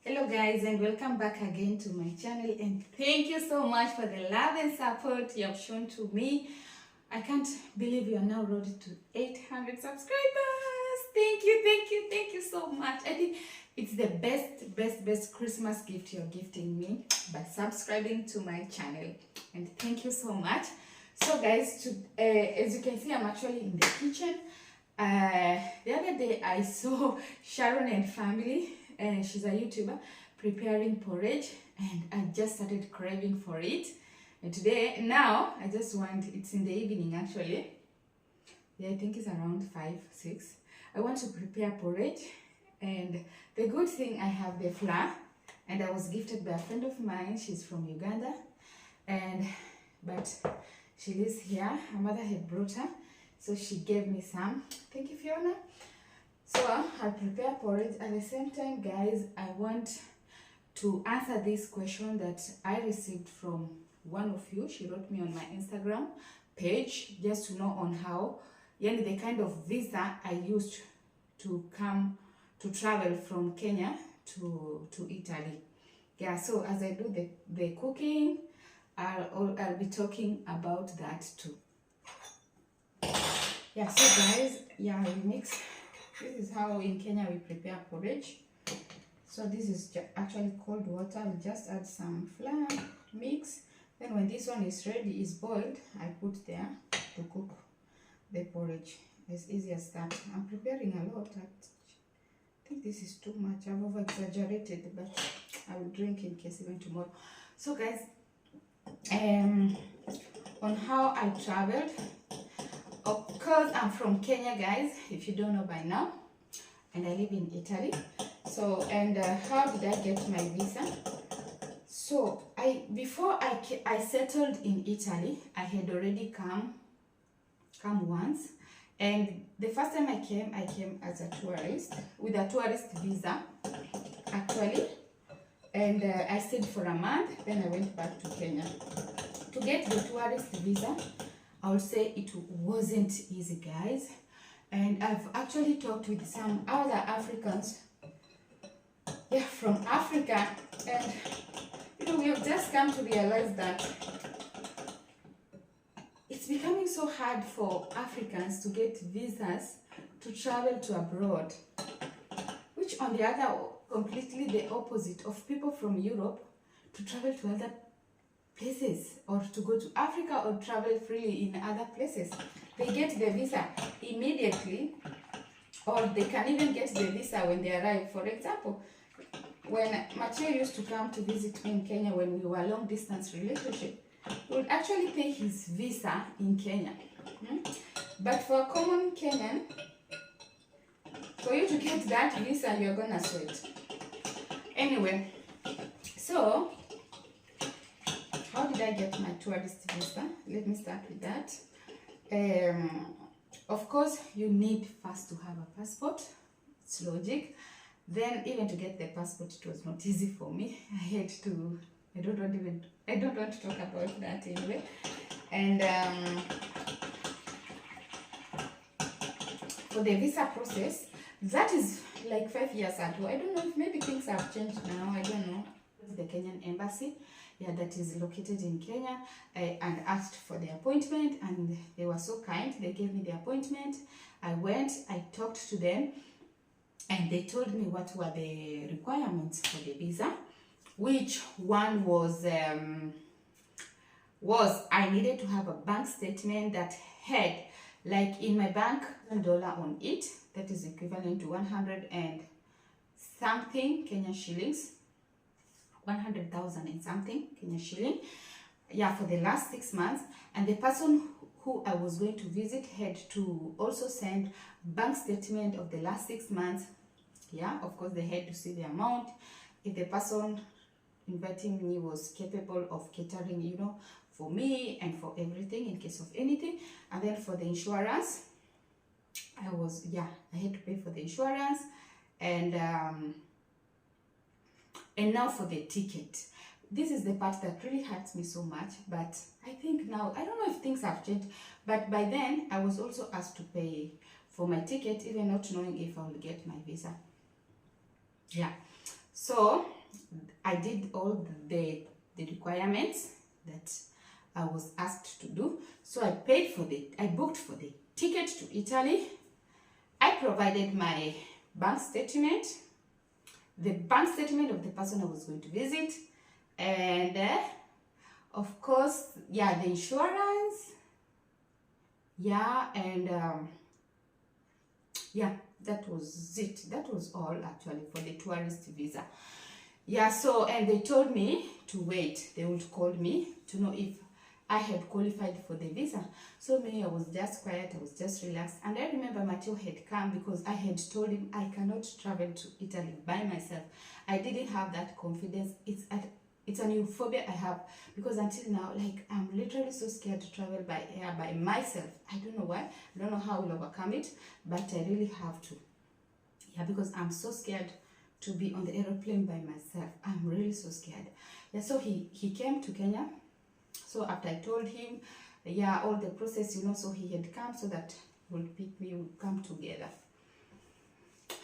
Hello guys, and welcome back again to my channel, and thank you so much for the love and support you have shown to me. I can't believe you are now road to 800 subscribers. Thank you so much. I think it's the best Christmas gift you're gifting me by subscribing to my channel, and thank you so much. So guys, as you can see, I'm actually in the kitchen. The other day I saw Sharon and family, she's a YouTuber, preparing porridge, and I just started craving for it. And today, now, it's in the evening actually. Yeah, I think it's around 5, 6. I want to prepare porridge, and the good thing, I have the flour, and I was gifted by a friend of mine. She's from Uganda, but she lives here. Her mother had brought her, so she gave me some. Thank you, Fiona. So I'll prepare porridge. At the same time, guys, I want to answer this question that I received from one of you. She wrote me on my Instagram page just to know on how, the kind of visa I used to travel from Kenya to Italy. Yeah, so as I do the cooking, I'll be talking about that too. Yeah, so guys, we mix. This is how in Kenya we prepare porridge. So this is actually cold water. I'll just add some flour, mix. Then when this one is ready, is boiled, I put there to cook the porridge. As easy as that. I'm preparing a lot. I think this is too much. I've over-exaggerated, but I will drink in case even tomorrow. So guys, on how I traveled. Of course, I'm from Kenya, guys, if you don't know by now, and I live in Italy. So, how did I get my visa? So, before I settled in Italy, I had already come once, and the first time I came as a tourist, with a tourist visa, actually, and I stayed for a month, then I went back to Kenya. To get the tourist visa, I would say it wasn't easy, guys, and I've actually talked with some other Africans, from Africa, and we have just come to realize that it's becoming so hard for Africans to get visas to travel to abroad, which on the other, completely the opposite of people from Europe to travel to other places, or to go to Africa or travel freely in other places. They get the visa immediately, or they can even get the visa when they arrive. For example, when Mathieu used to come to visit me in Kenya when we were long distance relationship, we would actually pay his visa in Kenya. But for a common Kenyan, for you to get that visa, you're gonna sweat. Anyway, so how did I get my tourist visa? Let me start with that. Of course, you need first to have a passport. It's logic. Then, even to get the passport, it was not easy for me. I don't want to talk about that anyway. And for the visa process, that is like 5 years ago. I don't know if maybe things have changed now. I don't know. The Kenyan Embassy, that is located in Kenya, and asked for the appointment, and they were so kind. They gave me the appointment. I went, I talked to them, and they told me what were the requirements for the visa, which one was I needed to have a bank statement that had, like in my bank, $1 on it. That is equivalent to 100 and something Kenyan shillings. 100,000 and something Kenyan shilling, for the last 6 months. And the person who I was going to visit had to also send bank statement of the last 6 months. Of course, they had to see the amount, if the person inviting me was capable of catering, for me and for everything in case of anything. And then for the insurance, I had to pay for the insurance, and now for the ticket. This is the part that really hurts me so much, but I think now, I don't know if things have changed, but by then I was also asked to pay for my ticket, even not knowing if I will get my visa. So I did all the requirements that I was asked to do. So I booked for the ticket to Italy. I provided my bank statement, the bank statement of the person I was going to visit, and of course, yeah, the insurance, yeah, and yeah, that was it. That was all actually for the tourist visa. Yeah, so, and they told me to wait. They would call me to know if I had qualified for the visa. So me, I was just quiet, I was just relaxed. And I remember Matteo had come because I had told him I cannot travel to Italy by myself. I didn't have that confidence. It's a new phobia I have, because until now, like, I'm literally so scared to travel by air by myself. I don't know why. I don't know how I will overcome it, but I really have to. Yeah, because I'm so scared to be on the aeroplane by myself. I'm really so scared. Yeah, so he came to Kenya. So after I told him, yeah, all the process, you know, so he had come so that he would pick me, we would come together.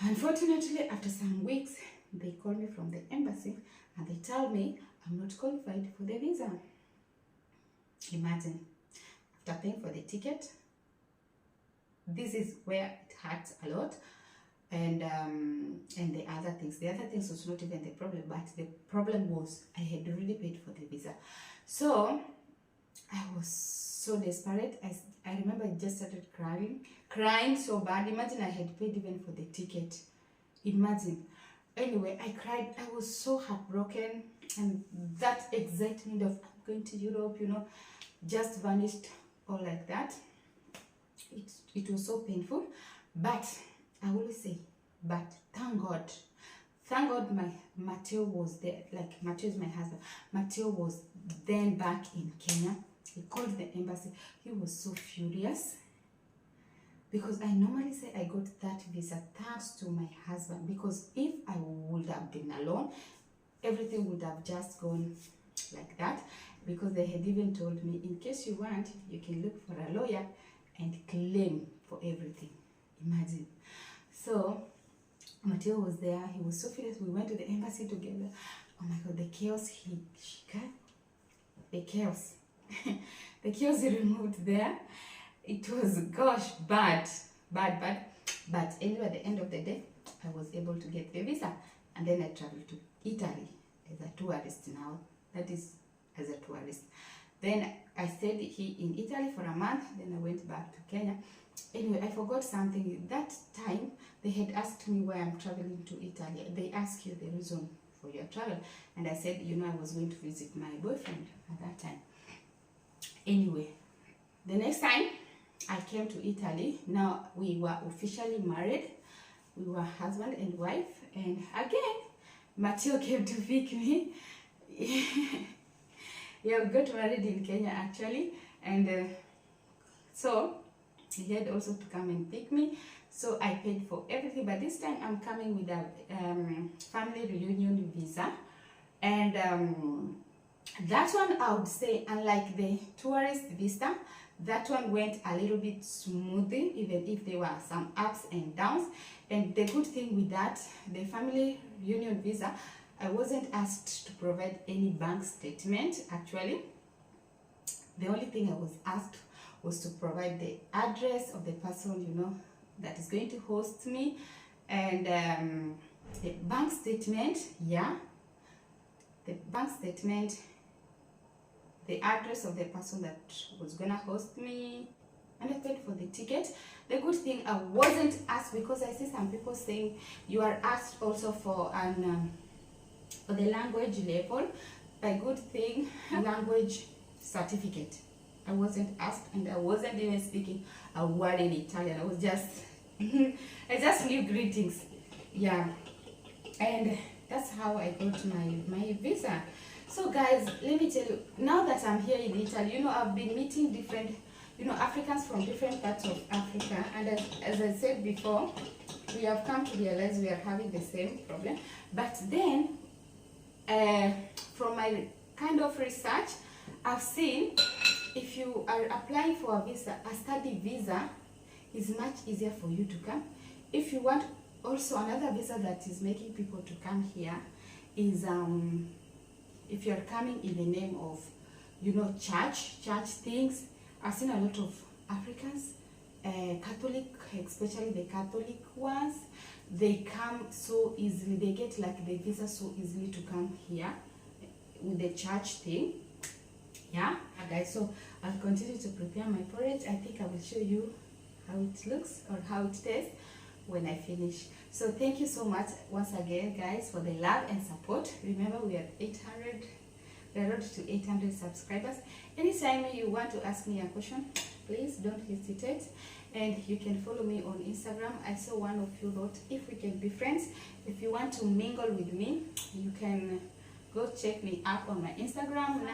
Unfortunately, after some weeks, they called me from the embassy and they tell me I'm not qualified for the visa. Imagine, after paying for the ticket, this is where it hurts a lot. And the other things was not even the problem, but the problem was I had already paid for the visa. So I was so desperate. I remember I just started crying so bad. Imagine I had paid even for the ticket. Imagine. Anyway, I cried. I was so heartbroken, and that excitement of I'm going to Europe, you know, just vanished all like that. It was so painful, but I always say, but thank God my Matteo was there. Like, Matteo is my husband. Matteo was then back in Kenya. He called the embassy. He was so furious because I normally say I got that visa thanks to my husband, because if I would have been alone, everything would have just gone like that, because they had even told me, in case you want, you can look for a lawyer and claim for everything. Imagine. So Matteo was there. He was so furious. We went to the embassy together. Oh my God, the chaos he got. The chaos. The chaos he removed there. It was, gosh, bad. But anyway, at the end of the day, I was able to get the visa. And then I traveled to Italy as a tourist now. That is, as a tourist. Then I stayed in Italy for a month. Then I went back to Kenya. Anyway, I forgot something. That time, they had asked me why I'm traveling to Italy. They asked you the reason for your travel. And I said, you know, I was going to visit my boyfriend at that time. Anyway, the next time I came to Italy, now we were officially married. We were husband and wife. And again, Matteo came to pick me. Yeah, we got married in Kenya actually. And so he had also to come and pick me. So I paid for everything, but this time I'm coming with a family reunion visa. And that one, I would say, unlike the tourist visa, that one went a little bit smoothly, even if there were some ups and downs. And the good thing with that, the family reunion visa, I wasn't asked to provide any bank statement actually. The only thing I was asked was to provide the address of the person, you know, that is going to host me, and the bank statement, yeah, the bank statement, the address of the person that was gonna host me, and I paid for the ticket. The good thing, I wasn't asked, because I see some people saying you are asked also for an for the language level. A good thing, language certificate. I wasn't asked, and I wasn't even speaking a word in Italian. I was just, I just knew greetings. Yeah, and that's how I got my visa. So guys, let me tell you, now that I'm here in Italy, you know, I've been meeting different, you know, Africans from different parts of Africa. And as I said before, we have come to realize we are having the same problem. But then, from my kind of research, I've seen if you are applying for a visa, a study visa is much easier for you to come. If you want also another visa that is making people to come here, is if you're coming in the name of, you know, church things. I've seen a lot of Africans, Catholic, especially the Catholic ones, they come so easily, they get like the visa so easily to come here with the church thing. Yeah, guys, so I'll continue to prepare my porridge. I think I will show you how it looks or how it tastes when I finish. So thank you so much once again, guys, for the love and support. Remember, we are 800, we are road to 800 subscribers. Anytime you want to ask me a question, please don't hesitate, and you can follow me on Instagram. I saw one of you wrote if we can be friends. If you want to mingle with me, you can go check me up on my Instagram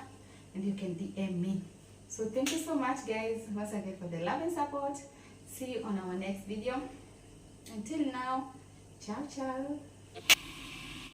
and you can DM me. So thank you so much, guys, once again for the love and support. See you on our next video. Until now, ciao ciao.